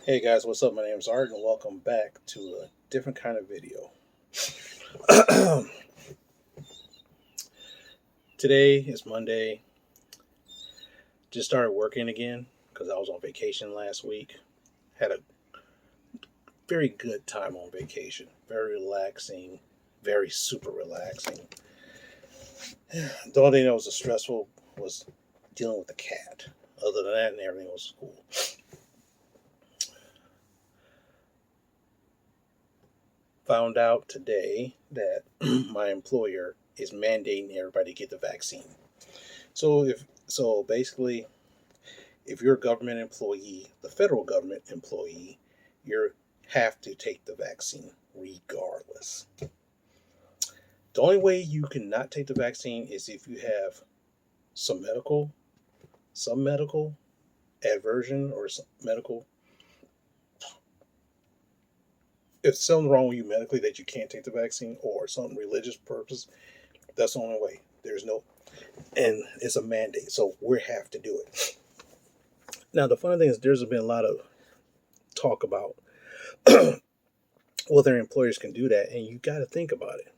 Hey guys, what's up? My name is Art, and welcome back to a different kind of video. Today is Monday. Just started working again because I was on vacation last week. Had a very good time on vacation. Very relaxing, very super relaxing. The only thing that was stressful was dealing with the cat. Other than that, and everything was cool. Found out today that my employer is mandating everybody to get the vaccine. So basically, if you're a government employee, the federal government employee, you have to take the vaccine regardless. The only way you cannot take the vaccine is if you have some medical aversion or some medical. If something's wrong with you medically that you can't take the vaccine or some religious purpose, that's the only way. There's no, and it's a mandate, so we have to do it. Now the funny thing is, there's been a lot of talk about whether employers can do that, and you got to think about it.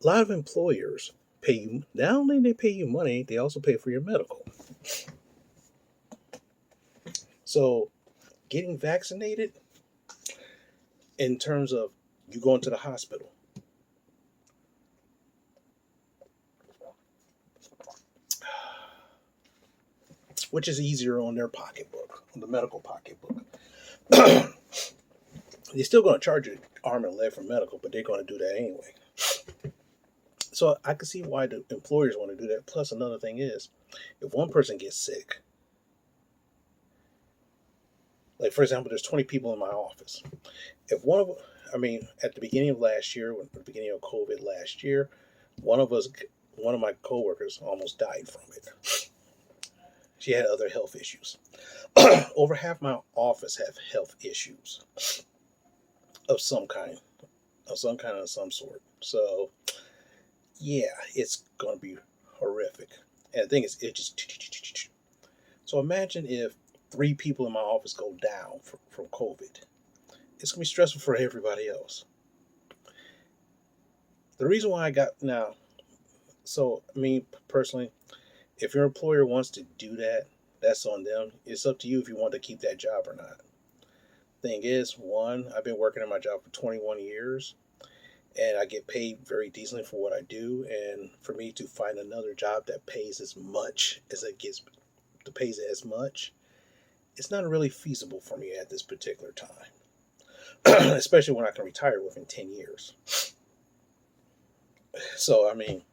A lot of employers pay you, not only they pay you money, they also pay for your medical. So getting vaccinated in terms of you going to the hospital, which is easier on their pocketbook, on the medical pocketbook. They're still going to charge you arm and leg for medical, but they're going to do that anyway. So I can see why the employers want to do that. Plus, another thing is, if one person gets sick, like for example, there's 20 people in my office. If one of, I mean, at the beginning of last year, at the beginning of COVID last year, one of us, one of my coworkers almost died from it. She had other health issues. Over half my office have health issues of some kind, of some sort. So yeah, it's gonna be horrific. And the thing is, it just. So imagine if 3 people in my office go down from COVID. It's gonna be stressful for everybody else. The reason why I got now, so me personally, if your employer wants to do that, that's on them. It's up to you if you want to keep that job or not. Thing is, one, I've been working at my job for 21 years, and I get paid very decently for what I do. And for me to find another job that pays as much as it gets, to pays as much, it's not really feasible for me at this particular time. Especially when I can retire within 10 years. So, I mean,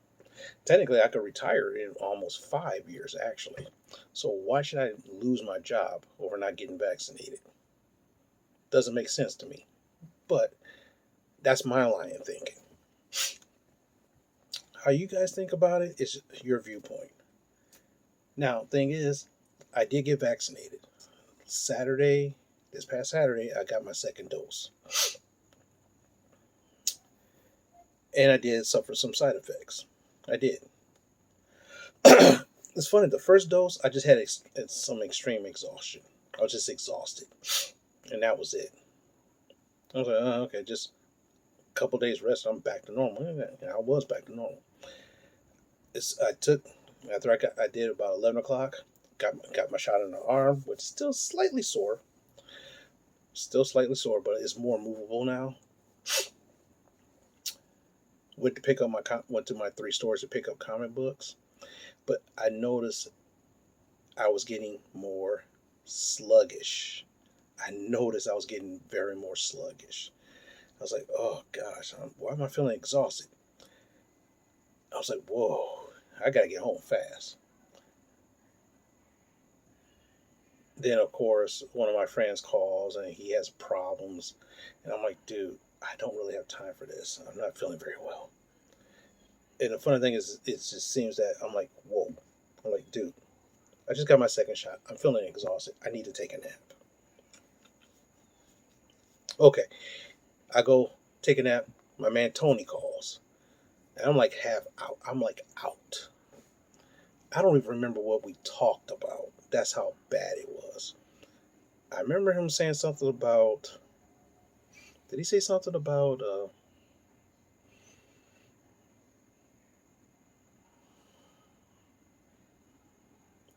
technically, I could retire in almost 5 years, actually. So, why should I lose my job over not getting vaccinated? Doesn't make sense to me. But that's my line of thinking. How you guys think about it is your viewpoint. Now, thing is, I did get vaccinated. This past Saturday, I got my second dose. And I did suffer some side effects. I did. It's funny, the first dose, I just had some extreme exhaustion. I was just exhausted. And that was it. I was like, oh, okay, just a couple days rest, I'm back to normal. And I was back to normal. After I did about 11 o'clock, got my shot in the arm, which is still slightly sore. Still slightly sore, but it's more movable now. Went to my 3 stores to pick up comic books, but I noticed I was getting more sluggish. I noticed I was getting very more sluggish. I was like, oh gosh, why am I feeling exhausted? I was like, whoa, I gotta get home fast. Then of course one of my friends calls and he has problems, and I'm like, dude, I don't really have time for this. I'm not feeling very well. And the funny thing is, it just seems that I'm like, whoa. I'm like, dude, I just got my second shot. I'm feeling exhausted. I need to take a nap. Okay, I go take a nap. My man Tony calls, and I'm like half out. I'm like out. I don't even remember what we talked about. That's how bad it was. I remember him saying something about. Did he say something about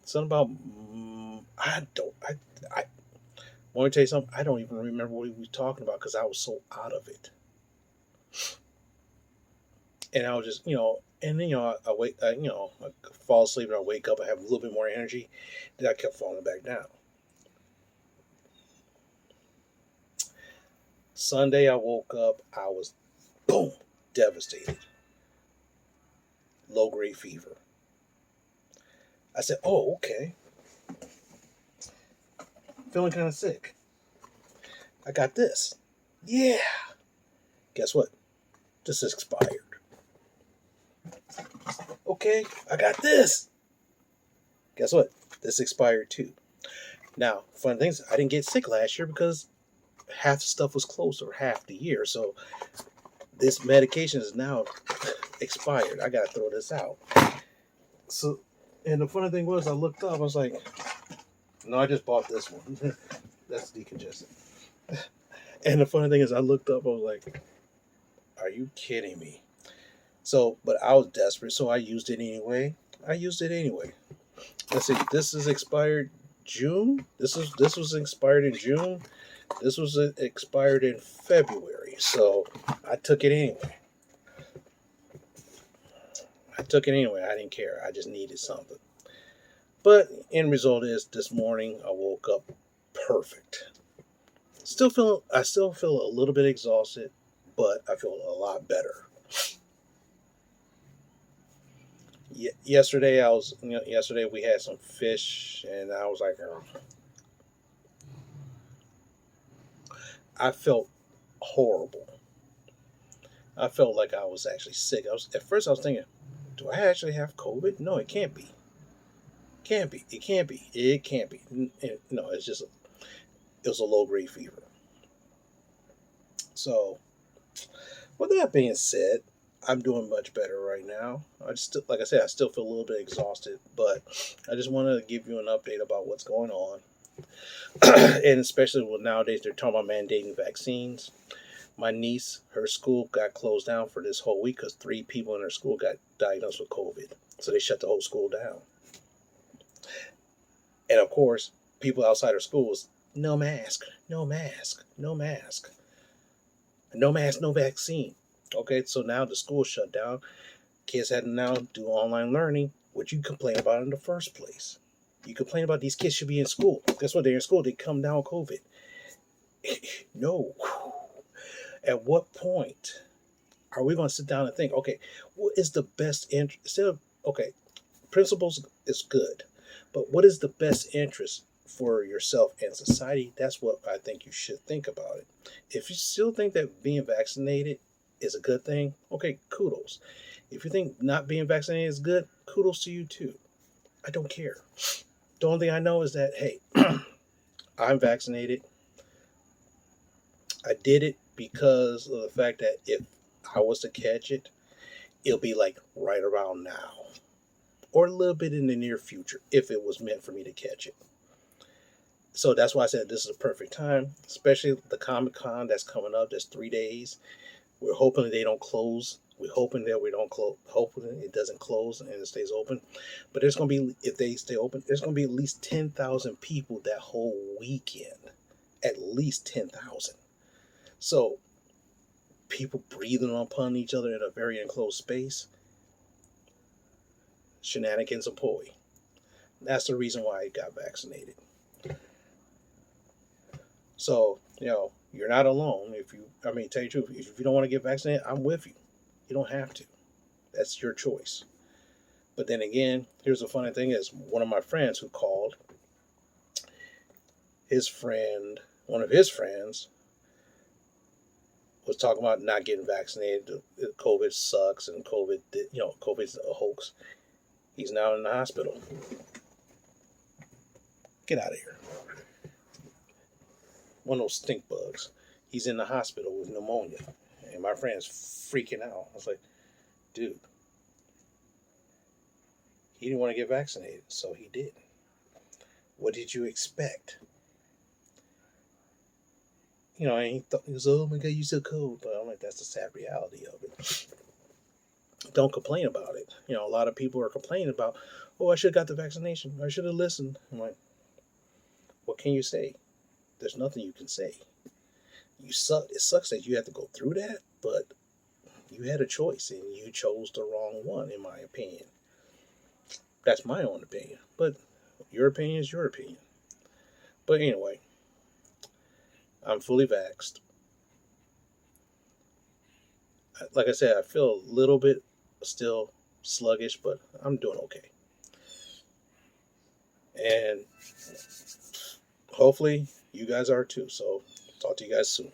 something about? I don't. I want to tell you something. I don't even remember what he was talking about because I was so out of it, and I was just and then I wake, I fall asleep and I wake up. I have a little bit more energy. Then I kept falling back down. Sunday, I woke up. I was boom devastated, low grade fever. I said, "Oh, okay, feeling kind of sick. I got this. Yeah. Guess what? This is expired. Okay, I got this. Guess what? This expired too. Now, fun things, I didn't get sick last year because half the stuff was closed or half the year. So this medication is now expired. I gotta throw this out. So, and the funny thing was, I looked up. I was like, no, I just bought this one. That's decongestant. And the funny thing is, I looked up. I was like, are you kidding me? So, but I was desperate, so I used it anyway. I used it anyway. Let's see. This is expired June. This was expired in June. This was expired in February. So I took it anyway. I took it anyway. I didn't care. I just needed something. But end result is this morning I woke up perfect. I still feel a little bit exhausted, but I feel a lot better. Yesterday yesterday we had some fish and I was like, I felt horrible. I felt like I was actually sick. At first I was thinking, do I actually have COVID? No, it can't be. Can't be. It can't be. It can't be. No, it was a low grade fever. So, with that being said, I'm doing much better right now. Like I said, I still feel a little bit exhausted, but I just wanted to give you an update about what's going on. And especially nowadays they're talking about mandating vaccines. My niece, her school got closed down for this whole week because 3 people in her school got diagnosed with COVID. So they shut the whole school down. And of course, people outside her school was no mask, no mask, no mask, no mask, no vaccine. Okay, so now the school shut down. Kids had to now do online learning, which you complain about in the first place. You complain about these kids should be in school. Guess what? They're in school. They come down with COVID. No. At what point are we going to sit down and think, okay, what is the best interest? Instead of, okay, principles is good, but what is the best interest for yourself and society? That's what I think you should think about it. If you still think that being vaccinated is a good thing, okay, kudos. If you think not being vaccinated is good, kudos to you too. I don't care. The only thing I know is that, hey, I'm vaccinated. I did it because of the fact that if I was to catch it, it'll be like right around now or a little bit in the near future if it was meant for me to catch it. So that's why I said this is a perfect time, especially the Comic-Con that's coming up. That's 3 days. We're hoping that they don't close. We're hoping that we don't close. Hoping it doesn't close and it stays open. But there's going to be, if they stay open, there's going to be at least 10,000 people that whole weekend. At least 10,000. So people breathing upon each other in a very enclosed space. Shenanigans and poi. That's the reason why I got vaccinated. So, you're not alone. Tell you the truth, if you don't want to get vaccinated, I'm with you. You don't have to. That's your choice. But then again, here's the funny thing is one of my friends who called, one of his friends was talking about not getting vaccinated. COVID sucks and COVID's a hoax. He's now in the hospital. Get out of here. One of those stink bugs. He's in the hospital with pneumonia. And my friend's freaking out. I was like, dude, he didn't want to get vaccinated, so he did. What did you expect? you know, I ain't he was, oh my God, you so cold. But I'm like, that's the sad reality of it. Don't complain about it. You know, a lot of people are complaining about, oh, I should have got the vaccination. I should have listened. I'm like, what can you say? There's nothing you can say. You suck. It sucks that you had to go through that, but you had a choice and you chose the wrong one, in my opinion. That's my own opinion. But your opinion is your opinion. But anyway, I'm fully vaxxed. Like I said, I feel a little bit still sluggish, but I'm doing okay. And hopefully you guys are too. So talk to you guys soon.